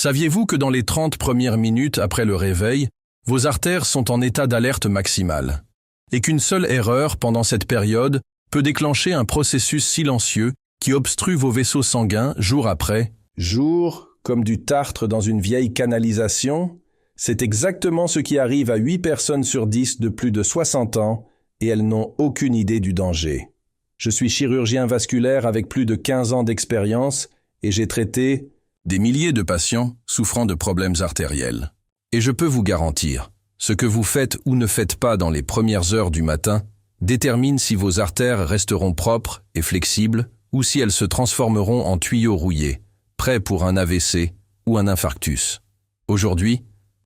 Saviez-vous que dans les 30 premières minutes après le réveil, vos artères sont en état d'alerte maximale, et qu'une seule erreur pendant cette période peut déclencher un processus silencieux qui obstrue vos vaisseaux sanguins jour après jour, comme du tartre dans une vieille canalisation? C'est exactement ce qui arrive à 8 personnes sur 10 de plus de 60 ans, et elles n'ont aucune idée du danger. Je suis chirurgien vasculaire avec plus de 15 ans d'expérience, et j'ai traité des milliers de patients souffrant de problèmes artériels. Et je peux vous garantir, ce que vous faites ou ne faites pas dans les premières heures du matin détermine si vos artères resteront propres et flexibles ou si elles se transformeront en tuyaux rouillés, prêts pour un AVC ou un infarctus. Aujourd'hui,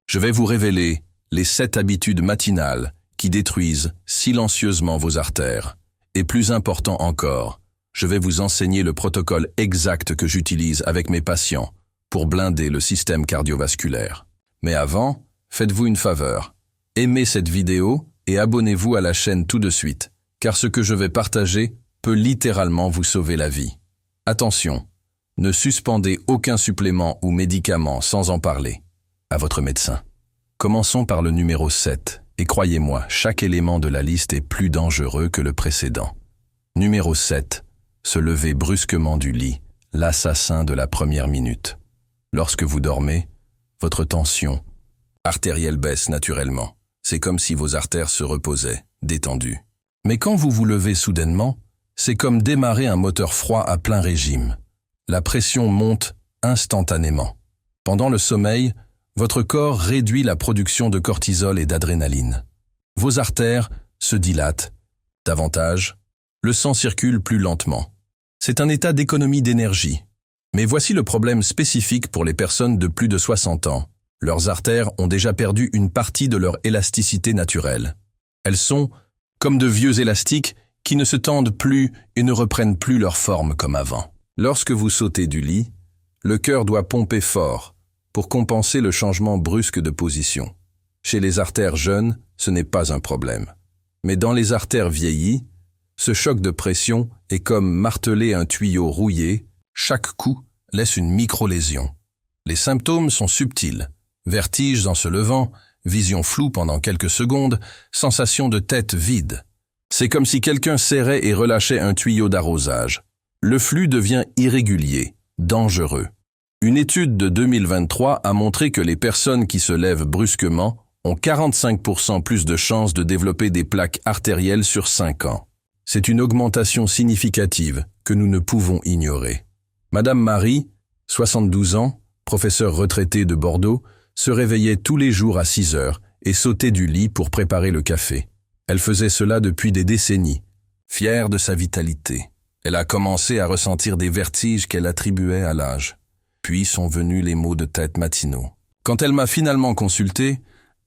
je vais vous révéler les 7 habitudes matinales qui détruisent silencieusement vos artères. Et plus important encore, je vais vous enseigner le protocole exact que j'utilise avec mes patients pour blinder le système cardiovasculaire. Mais avant, faites-vous une faveur. Aimez cette vidéo et abonnez-vous à la chaîne tout de suite, car ce que je vais partager peut littéralement vous sauver la vie. Attention, ne suspendez aucun supplément ou médicament sans en parler à votre médecin. Commençons par le numéro 7, et croyez-moi, chaque élément de la liste est plus dangereux que le précédent. Numéro 7. Se lever brusquement du lit, l'assassin de la première minute. Lorsque vous dormez, votre tension artérielle baisse naturellement. C'est comme si vos artères se reposaient, détendues. Mais quand vous vous levez soudainement, c'est comme démarrer un moteur froid à plein régime. La pression monte instantanément. Pendant le sommeil, votre corps réduit la production de cortisol et d'adrénaline. Vos artères se dilatent davantage, le sang circule plus lentement. C'est un état d'économie d'énergie. Mais voici le problème spécifique pour les personnes de plus de 60 ans. Leurs artères ont déjà perdu une partie de leur élasticité naturelle. Elles sont comme de vieux élastiques qui ne se tendent plus et ne reprennent plus leur forme comme avant. Lorsque vous sautez du lit, le cœur doit pomper fort pour compenser le changement brusque de position. Chez les artères jeunes, ce n'est pas un problème. Mais dans les artères vieillies, ce choc de pression est comme marteler un tuyau rouillé. Chaque coup laisse une micro-lésion. Les symptômes sont subtils. Vertige en se levant, vision floue pendant quelques secondes, sensation de tête vide. C'est comme si quelqu'un serrait et relâchait un tuyau d'arrosage. Le flux devient irrégulier, dangereux. Une étude de 2023 a montré que les personnes qui se lèvent brusquement ont 45% plus de chances de développer des plaques artérielles sur 5 ans. C'est une augmentation significative que nous ne pouvons ignorer. Madame Marie, 72 ans, professeure retraitée de Bordeaux, se réveillait tous les jours à 6 heures et sautait du lit pour préparer le café. Elle faisait cela depuis des décennies, fière de sa vitalité. Elle a commencé à ressentir des vertiges qu'elle attribuait à l'âge. Puis sont venus les maux de tête matinaux. Quand elle m'a finalement consulté,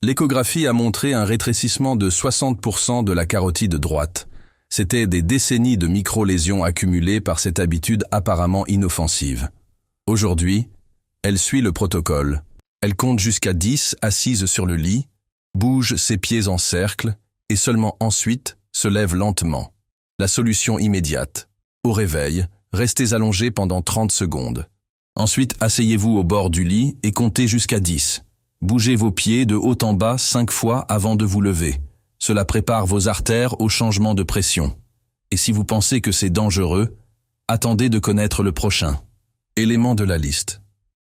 l'échographie a montré un rétrécissement de 60% de la carotide droite. C'était des décennies de micro-lésions accumulées par cette habitude apparemment inoffensive. Aujourd'hui, elle suit le protocole. Elle compte jusqu'à 10 assise sur le lit, bouge ses pieds en cercle et seulement ensuite se lève lentement. La solution immédiate. Au réveil, restez allongé pendant 30 secondes. Ensuite, asseyez-vous au bord du lit et comptez jusqu'à 10. Bougez vos pieds de haut en bas 5 fois avant de vous lever. Cela prépare vos artères au changement de pression. Et si vous pensez que c'est dangereux, attendez de connaître le prochain. Élément de la liste.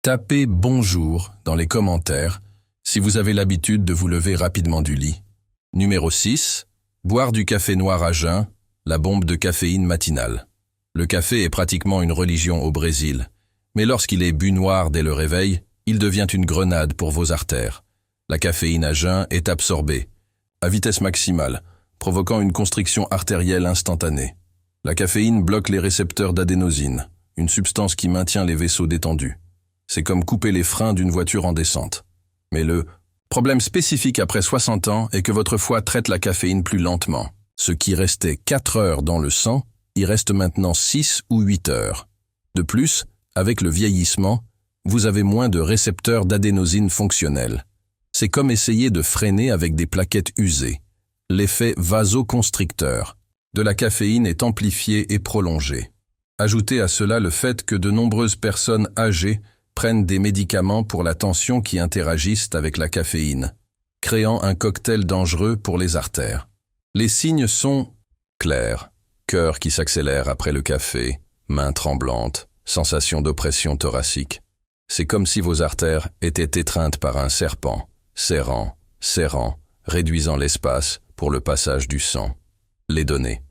Tapez « Bonjour » dans les commentaires si vous avez l'habitude de vous lever rapidement du lit. Numéro 6. Boire du café noir à jeun, la bombe de caféine matinale. Le café est pratiquement une religion au Brésil, mais lorsqu'il est bu noir dès le réveil, il devient une grenade pour vos artères. La caféine à jeun est absorbée à vitesse maximale, provoquant une constriction artérielle instantanée. La caféine bloque les récepteurs d'adénosine, une substance qui maintient les vaisseaux détendus. C'est comme couper les freins d'une voiture en descente. Mais le problème spécifique après 60 ans est que votre foie traite la caféine plus lentement. Ce qui restait 4 heures dans le sang, y reste maintenant 6 ou 8 heures. De plus, avec le vieillissement, vous avez moins de récepteurs d'adénosine fonctionnels. C'est comme essayer de freiner avec des plaquettes usées. L'effet vasoconstricteur de la caféine est amplifié et prolongé. Ajoutez à cela le fait que de nombreuses personnes âgées prennent des médicaments pour la tension qui interagissent avec la caféine, créant un cocktail dangereux pour les artères. Les signes sont clairs, cœur qui s'accélère après le café, mains tremblantes, sensation d'oppression thoracique. C'est comme si vos artères étaient étreintes par un serpent, serrant, réduisant l'espace pour le passage du sang. Les données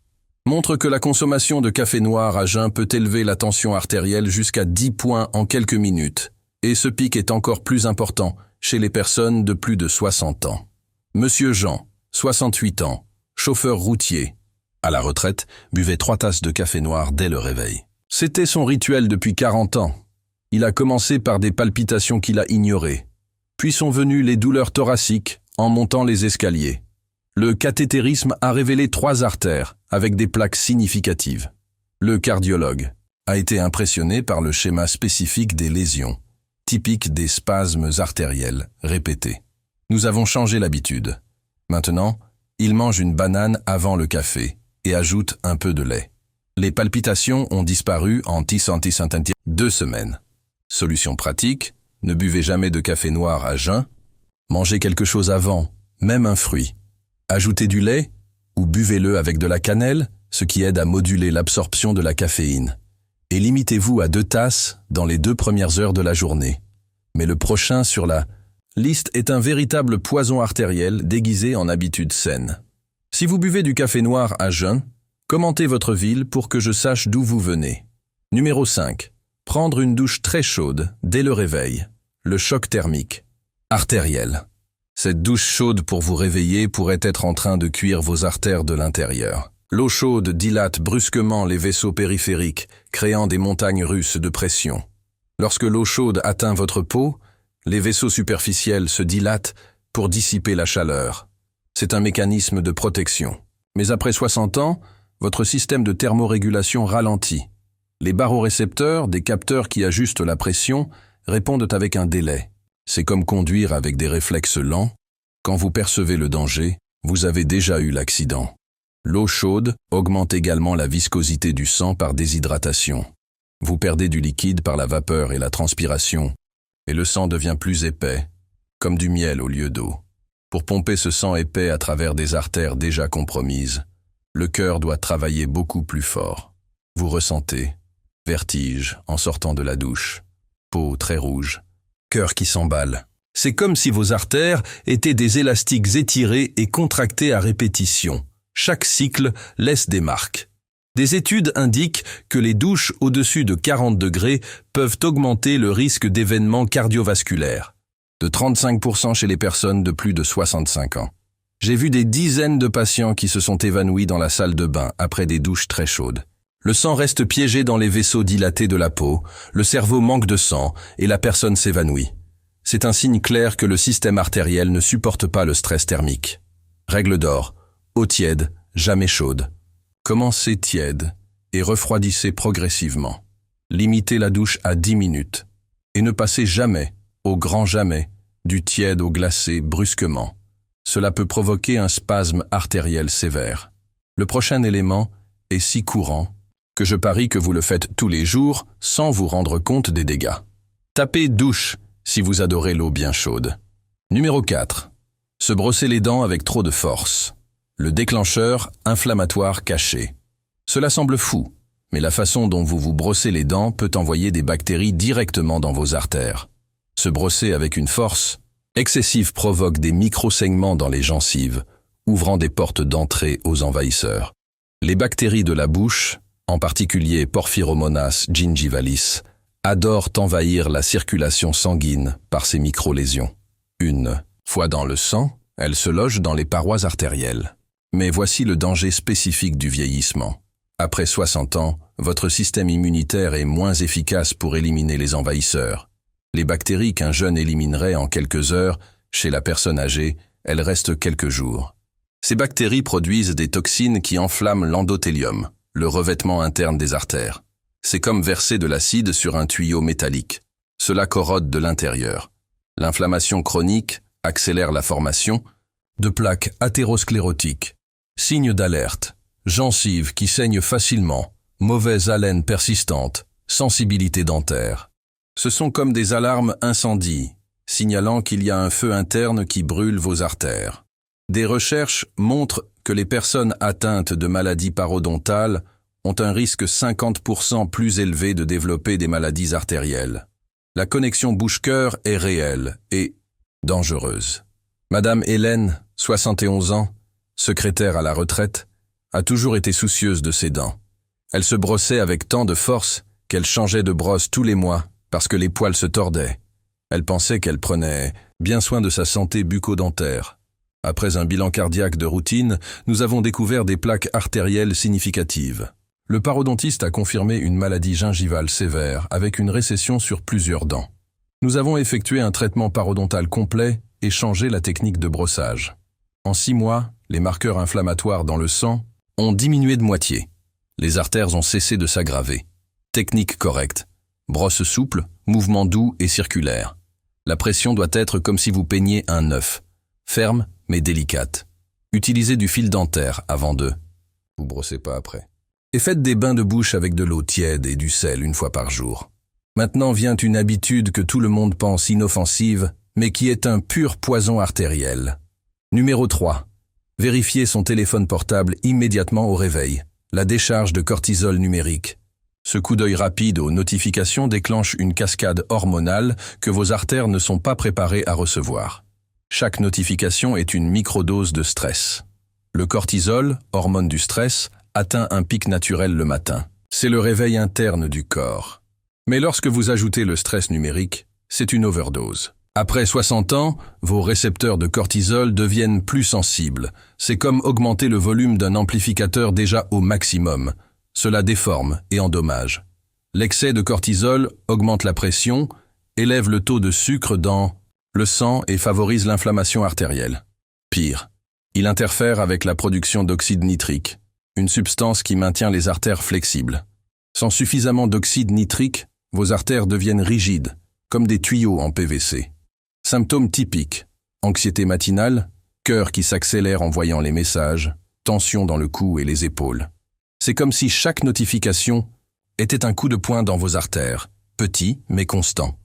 montrent que la consommation de café noir à jeun peut élever la tension artérielle jusqu'à 10 points en quelques minutes, et ce pic est encore plus important chez les personnes de plus de 60 ans. Monsieur Jean, 68 ans, chauffeur routier, à la retraite, buvait 3 tasses de café noir dès le réveil. C'était son rituel depuis 40 ans. Il a commencé par des palpitations qu'il a ignorées. Puis sont venues les douleurs thoraciques en montant les escaliers. Le cathétérisme a révélé 3 artères avec des plaques significatives. Le cardiologue a été impressionné par le schéma spécifique des lésions, typique des spasmes artériels répétés. Nous avons changé l'habitude. Maintenant, il mange une banane avant le café et ajoute un peu de lait. Les palpitations ont disparu en 2 semaines. Solution pratique, ne buvez jamais de café noir à jeun. Mangez quelque chose avant, même un fruit. Ajoutez du lait ou buvez-le avec de la cannelle, ce qui aide à moduler l'absorption de la caféine. Et limitez-vous à 2 tasses dans les 2 premières heures de la journée. Mais le prochain sur la liste est un véritable poison artériel déguisé en habitude saine. Si vous buvez du café noir à jeun, commentez votre ville pour que je sache d'où vous venez. Numéro 5. Prendre une douche très chaude dès le réveil. Le choc thermique. Artériel. Cette douche chaude pour vous réveiller pourrait être en train de cuire vos artères de l'intérieur. L'eau chaude dilate brusquement les vaisseaux périphériques, créant des montagnes russes de pression. Lorsque l'eau chaude atteint votre peau, les vaisseaux superficiels se dilatent pour dissiper la chaleur. C'est un mécanisme de protection. Mais après 60 ans, votre système de thermorégulation ralentit. Les barorécepteurs, des capteurs qui ajustent la pression, répondent avec un délai. C'est comme conduire avec des réflexes lents. Quand vous percevez le danger, vous avez déjà eu l'accident. L'eau chaude augmente également la viscosité du sang par déshydratation. Vous perdez du liquide par la vapeur et la transpiration, et le sang devient plus épais, comme du miel au lieu d'eau. Pour pomper ce sang épais à travers des artères déjà compromises, le cœur doit travailler beaucoup plus fort. Vous ressentez vertige en sortant de la douche, peau très rouge, cœur qui s'emballe. C'est comme si vos artères étaient des élastiques étirés et contractés à répétition. Chaque cycle laisse des marques. Des études indiquent que les douches au-dessus de 40 degrés peuvent augmenter le risque d'événements cardiovasculaires, de 35% chez les personnes de plus de 65 ans. J'ai vu des dizaines de patients qui se sont évanouis dans la salle de bain après des douches très chaudes. Le sang reste piégé dans les vaisseaux dilatés de la peau, le cerveau manque de sang et la personne s'évanouit. C'est un signe clair que le système artériel ne supporte pas le stress thermique. Règle d'or, eau tiède, jamais chaude. Commencez tiède et refroidissez progressivement. Limitez la douche à 10 minutes et ne passez jamais, au grand jamais, du tiède au glacé brusquement. Cela peut provoquer un spasme artériel sévère. Le prochain élément est si courant que je parie que vous le faites tous les jours sans vous rendre compte des dégâts. Tapez douche si vous adorez l'eau bien chaude. Numéro 4. Se brosser les dents avec trop de force. Le déclencheur inflammatoire caché. Cela semble fou, mais la façon dont vous vous brossez les dents peut envoyer des bactéries directement dans vos artères. Se brosser avec une force excessive provoque des micro-saignements dans les gencives, ouvrant des portes d'entrée aux envahisseurs. Les bactéries de la bouche, en particulier Porphyromonas gingivalis, adorent envahir la circulation sanguine par ces micro-lésions. Une fois dans le sang, elles se logent dans les parois artérielles. Mais voici le danger spécifique du vieillissement. Après 60 ans, votre système immunitaire est moins efficace pour éliminer les envahisseurs. Les bactéries qu'un jeune éliminerait en quelques heures, chez la personne âgée, elles restent quelques jours. Ces bactéries produisent des toxines qui enflamment l'endothélium, le revêtement interne des artères. C'est comme verser de l'acide sur un tuyau métallique. Cela corrode de l'intérieur. L'inflammation chronique accélère la formation de plaques athérosclérotiques. Signe d'alerte, gencives qui saignent facilement, mauvaise haleine persistante, sensibilité dentaire. Ce sont comme des alarmes incendie, signalant qu'il y a un feu interne qui brûle vos artères. Des recherches montrent que les personnes atteintes de maladies parodontales ont un risque 50% plus élevé de développer des maladies artérielles. La connexion bouche-cœur est réelle et dangereuse. Madame Hélène, 71 ans, secrétaire à la retraite, a toujours été soucieuse de ses dents. Elle se brossait avec tant de force qu'elle changeait de brosse tous les mois parce que les poils se tordaient. Elle pensait qu'elle prenait bien soin de sa santé bucco-dentaire. Après un bilan cardiaque de routine, nous avons découvert des plaques artérielles significatives. Le parodontiste a confirmé une maladie gingivale sévère avec une récession sur plusieurs dents. Nous avons effectué un traitement parodontal complet et changé la technique de brossage. En 6 mois, les marqueurs inflammatoires dans le sang ont diminué de moitié. Les artères ont cessé de s'aggraver. Technique correcte. Brosse souple, mouvement doux et circulaire. La pression doit être comme si vous peigniez un œuf. Ferme, mais délicate. Utilisez du fil dentaire avant de... Vous brossez pas après. Et faites des bains de bouche avec de l'eau tiède et du sel 1 fois par jour. Maintenant vient une habitude que tout le monde pense inoffensive, mais qui est un pur poison artériel. Numéro 3. Vérifiez son téléphone portable immédiatement au réveil. La décharge de cortisol numérique. Ce coup d'œil rapide aux notifications déclenche une cascade hormonale que vos artères ne sont pas préparées à recevoir. Chaque notification est une microdose de stress. Le cortisol, hormone du stress, atteint un pic naturel le matin. C'est le réveil interne du corps. Mais lorsque vous ajoutez le stress numérique, c'est une overdose. Après 60 ans, vos récepteurs de cortisol deviennent plus sensibles. C'est comme augmenter le volume d'un amplificateur déjà au maximum. Cela déforme et endommage. L'excès de cortisol augmente la pression, élève le taux de sucre dans le sang et favorise l'inflammation artérielle. Pire, il interfère avec la production d'oxyde nitrique, une substance qui maintient les artères flexibles. Sans suffisamment d'oxyde nitrique, vos artères deviennent rigides, comme des tuyaux en PVC. Symptômes typiques: anxiété matinale, cœur qui s'accélère en voyant les messages, tension dans le cou et les épaules. C'est comme si chaque notification était un coup de poing dans vos artères, petit mais constant.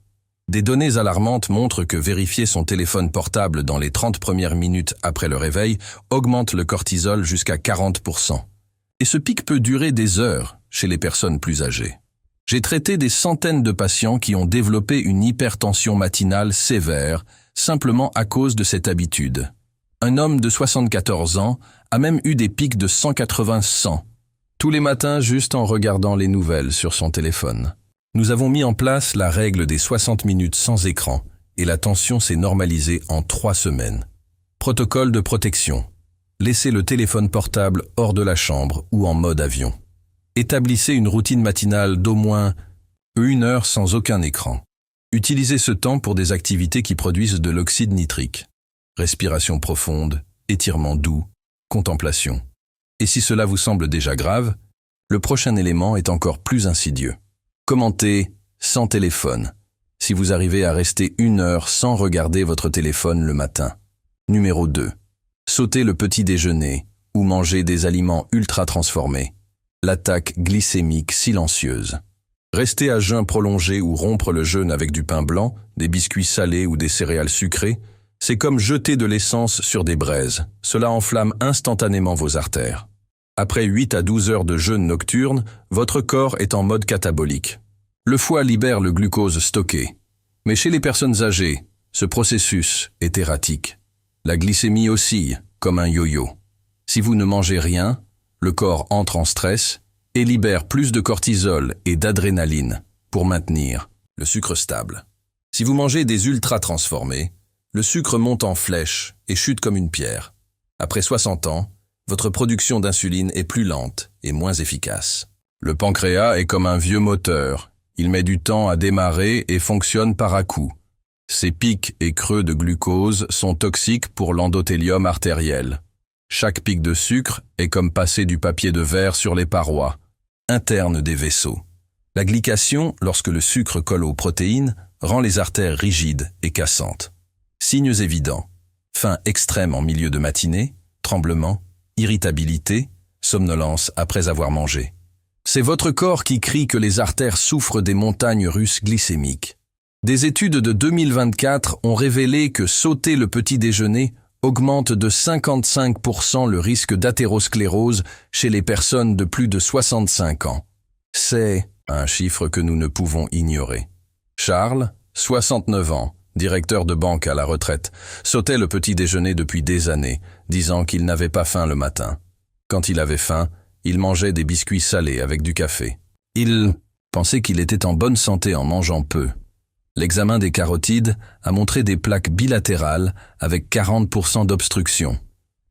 Des données alarmantes montrent que vérifier son téléphone portable dans les 30 premières minutes après le réveil augmente le cortisol jusqu'à 40%. Et ce pic peut durer des heures chez les personnes plus âgées. J'ai traité des centaines de patients qui ont développé une hypertension matinale sévère simplement à cause de cette habitude. Un homme de 74 ans a même eu des pics de 180-100, tous les matins juste en regardant les nouvelles sur son téléphone. Nous avons mis en place la règle des 60 minutes sans écran et la tension s'est normalisée en 3 semaines. Protocole de protection. Laissez le téléphone portable hors de la chambre ou en mode avion. Établissez une routine matinale d'au moins 1 heure sans aucun écran. Utilisez ce temps pour des activités qui produisent de l'oxyde nitrique. Respiration profonde, étirement doux, contemplation. Et si cela vous semble déjà grave, le prochain élément est encore plus insidieux. Commentez sans téléphone, si vous arrivez à rester 1 heure sans regarder votre téléphone le matin. Numéro 2. Sautez le petit déjeuner ou mangez des aliments ultra transformés. L'attaque glycémique silencieuse. Rester à jeun prolongé ou rompre le jeûne avec du pain blanc, des biscuits salés ou des céréales sucrées, c'est comme jeter de l'essence sur des braises. Cela enflamme instantanément vos artères. Après 8 à 12 heures de jeûne nocturne, votre corps est en mode catabolique. Le foie libère le glucose stocké. Mais chez les personnes âgées, ce processus est erratique. La glycémie oscille, comme un yo-yo. Si vous ne mangez rien, le corps entre en stress et libère plus de cortisol et d'adrénaline pour maintenir le sucre stable. Si vous mangez des ultra transformés, le sucre monte en flèche et chute comme une pierre. Après 60 ans, votre production d'insuline est plus lente et moins efficace. Le pancréas est comme un vieux moteur. Il met du temps à démarrer et fonctionne par à-coups. Ces pics et creux de glucose sont toxiques pour l'endothélium artériel. Chaque pic de sucre est comme passer du papier de verre sur les parois internes des vaisseaux. La glycation, lorsque le sucre colle aux protéines, rend les artères rigides et cassantes. Signes évidents: faim extrême en milieu de matinée, tremblements, irritabilité, somnolence après avoir mangé. C'est votre corps qui crie que les artères souffrent des montagnes russes glycémiques. Des études de 2024 ont révélé que sauter le petit déjeuner augmente de 55% le risque d'athérosclérose chez les personnes de plus de 65 ans. C'est un chiffre que nous ne pouvons ignorer. Charles, 69 ans, directeur de banque à la retraite, sautait le petit déjeuner depuis des années, disant qu'il n'avait pas faim le matin. Quand il avait faim, il mangeait des biscuits salés avec du café. Il pensait qu'il était en bonne santé en mangeant peu. L'examen des carotides a montré des plaques bilatérales avec 40% d'obstruction.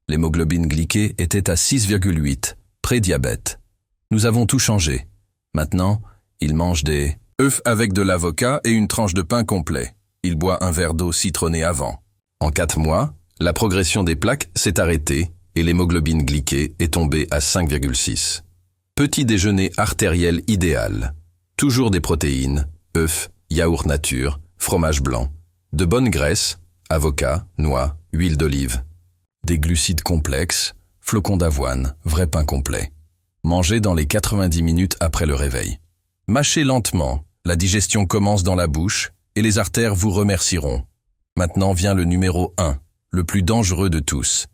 L'hémoglobine glyquée était à 6,8, pré-diabète. Nous avons tout changé. Maintenant, il mange des œufs avec de l'avocat et une tranche de pain complet. Il boit un verre d'eau citronnée avant. En 4 mois, la progression des plaques s'est arrêtée et l'hémoglobine glyquée est tombée à 5,6. Petit déjeuner artériel idéal. Toujours des protéines, œufs, yaourt nature, fromage blanc, de bonnes graisses, avocat, noix, huile d'olive, des glucides complexes, flocons d'avoine, vrai pain complet. Mangez dans les 90 minutes après le réveil. Mâchez lentement, la digestion commence dans la bouche et les artères vous remercieront. Maintenant vient le numéro 1, le plus dangereux de tous.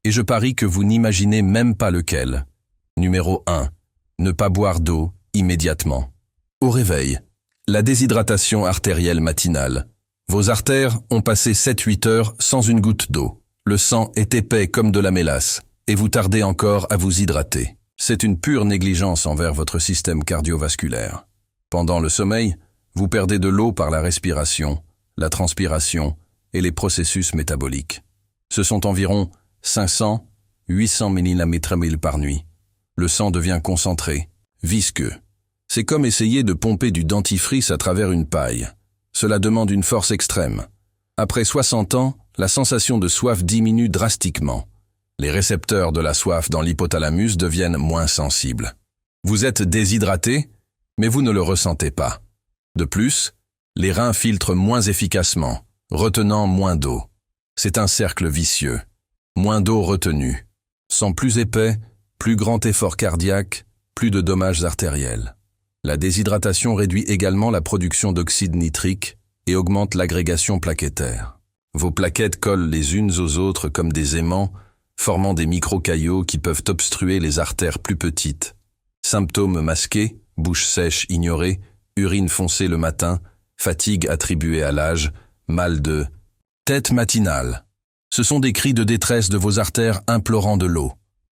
Et je parie que vous n'imaginez même pas lequel. Numéro 1, ne pas boire d'eau immédiatement. Au réveil, la déshydratation artérielle matinale. Vos artères ont passé 7-8 heures sans une goutte d'eau. Le sang est épais comme de la mélasse et vous tardez encore à vous hydrater. C'est une pure négligence envers votre système cardiovasculaire. Pendant le sommeil, vous perdez de l'eau par la respiration, la transpiration et les processus métaboliques. Ce sont environ 500-800 mg/ml par nuit. Le sang devient concentré, visqueux. C'est comme essayer de pomper du dentifrice à travers une paille. Cela demande une force extrême. Après 60 ans, la sensation de soif diminue drastiquement. Les récepteurs de la soif dans l'hypothalamus deviennent moins sensibles. Vous êtes déshydraté, mais vous ne le ressentez pas. De plus, les reins filtrent moins efficacement, retenant moins d'eau. C'est un cercle vicieux. Moins d'eau retenue. Sang plus épais, plus grand effort cardiaque, plus de dommages artériels. La déshydratation réduit également la production d'oxyde nitrique et augmente l'agrégation plaquettaire. Vos plaquettes collent les unes aux autres comme des aimants, formant des micro-caillots qui peuvent obstruer les artères plus petites. Symptômes masqués, bouche sèche ignorée, urine foncée le matin, fatigue attribuée à l'âge, mal de tête matinale. Ce sont des cris de détresse de vos artères implorant de l'eau.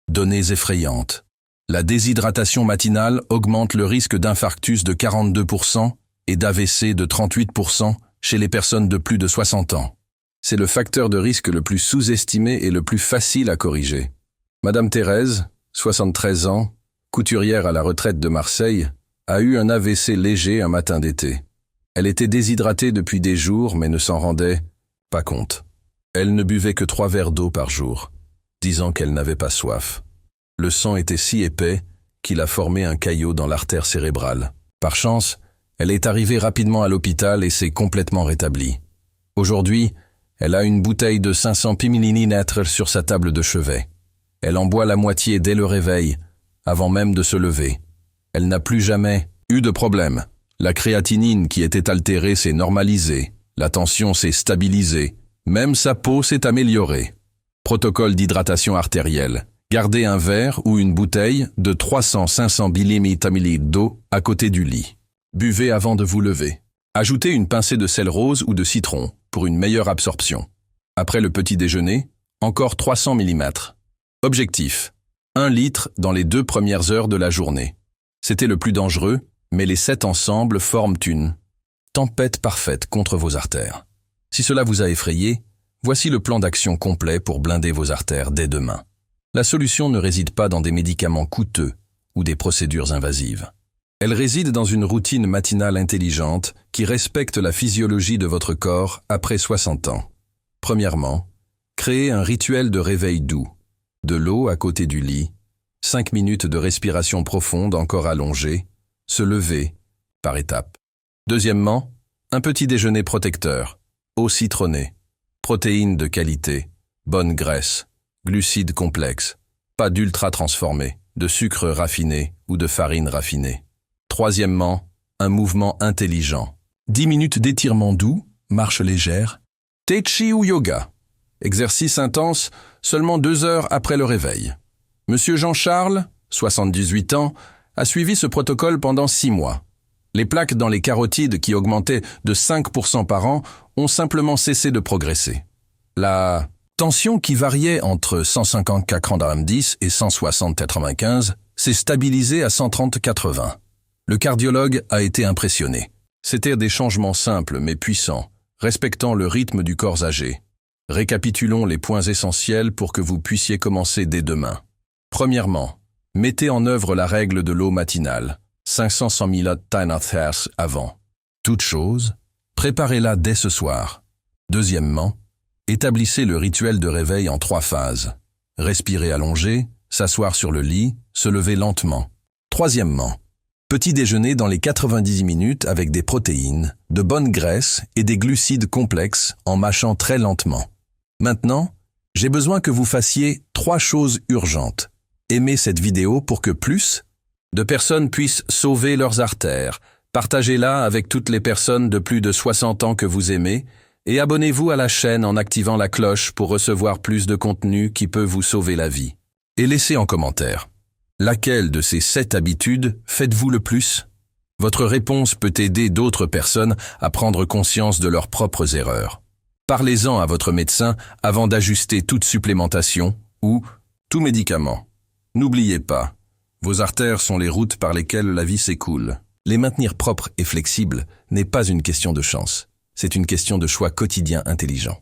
Données effrayantes. La déshydratation matinale augmente le risque d'infarctus de 42% et d'AVC de 38% chez les personnes de plus de 60 ans. C'est le facteur de risque le plus sous-estimé et le plus facile à corriger. Madame Thérèse, 73 ans, couturière à la retraite de Marseille, a eu un AVC léger un matin d'été. Elle était déshydratée depuis des jours mais ne s'en rendait pas compte. Elle ne buvait que 3 verres d'eau par jour, disant qu'elle n'avait pas soif. Le sang était si épais qu'il a formé un caillot dans l'artère cérébrale. Par chance, elle est arrivée rapidement à l'hôpital et s'est complètement rétablie. Aujourd'hui, elle a une bouteille de 500 ml sur sa table de chevet. Elle en boit la moitié dès le réveil, avant même de se lever. Elle n'a plus jamais eu de problème. La créatinine qui était altérée s'est normalisée, la tension s'est stabilisée, même sa peau s'est améliorée. Protocole d'hydratation artérielle. Gardez un verre ou une bouteille de 300-500 ml d'eau à côté du lit. Buvez avant de vous lever. Ajoutez une pincée de sel rose ou de citron pour une meilleure absorption. Après le petit déjeuner, encore 300 mm. Objectif: 1 litre dans les 2 premières heures de la journée. C'était le plus dangereux, mais les 7 ensemble forment une tempête parfaite contre vos artères. Si cela vous a effrayé, voici le plan d'action complet pour blinder vos artères dès demain. La solution ne réside pas dans des médicaments coûteux ou des procédures invasives. Elle réside dans une routine matinale intelligente qui respecte la physiologie de votre corps après 60 ans. Premièrement, créez un rituel de réveil doux. De l'eau à côté du lit, 5 minutes de respiration profonde encore allongée, se lever, par étapes. Deuxièmement, un petit déjeuner protecteur, eau citronnée, protéines de qualité, bonne graisse, glucides complexes, pas d'ultra transformés, de sucre raffiné ou de farine raffinée. Troisièmement, un mouvement intelligent, 10 minutes d'étirement doux, marche légère. Tai Chi ou yoga. Exercice intense, seulement 2 heures après le réveil. Monsieur Jean-Charles, 78 ans, a suivi ce protocole pendant 6 mois. Les plaques dans les carotides qui augmentaient de 5% par an ont simplement cessé de progresser. La tension qui variait entre 150 90 et 160 95 s'est stabilisée à 130 80. Le cardiologue a été impressionné. C'étaient des changements simples mais puissants, respectant le rythme du corps âgé. Récapitulons les points essentiels pour que vous puissiez commencer dès demain. Premièrement, mettez en œuvre la règle de l'eau matinale, 500 ml avant. Toute chose, préparez-la dès ce soir. Deuxièmement, établissez le rituel de réveil en 3 phases. Respirer allongé, s'asseoir sur le lit, se lever lentement. Troisièmement, petit déjeuner dans les 90 minutes avec des protéines, de bonnes graisses et des glucides complexes en mâchant très lentement. Maintenant, j'ai besoin que vous fassiez 3 choses urgentes. Aimez cette vidéo pour que plus de personnes puissent sauver leurs artères. Partagez-la avec toutes les personnes de plus de 60 ans que vous aimez et abonnez-vous à la chaîne en activant la cloche pour recevoir plus de contenu qui peut vous sauver la vie. Et laissez en commentaire. Laquelle de ces 7 habitudes faites-vous le plus? Votre réponse peut aider d'autres personnes à prendre conscience de leurs propres erreurs. Parlez-en à votre médecin avant d'ajuster toute supplémentation ou tout médicament. N'oubliez pas, vos artères sont les routes par lesquelles la vie s'écoule. Les maintenir propres et flexibles n'est pas une question de chance, c'est une question de choix quotidien intelligent.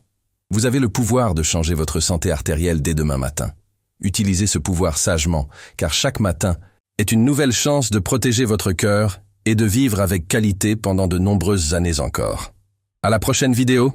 Vous avez le pouvoir de changer votre santé artérielle dès demain matin. Utilisez ce pouvoir sagement, car chaque matin est une nouvelle chance de protéger votre cœur et de vivre avec qualité pendant de nombreuses années encore. À la prochaine vidéo!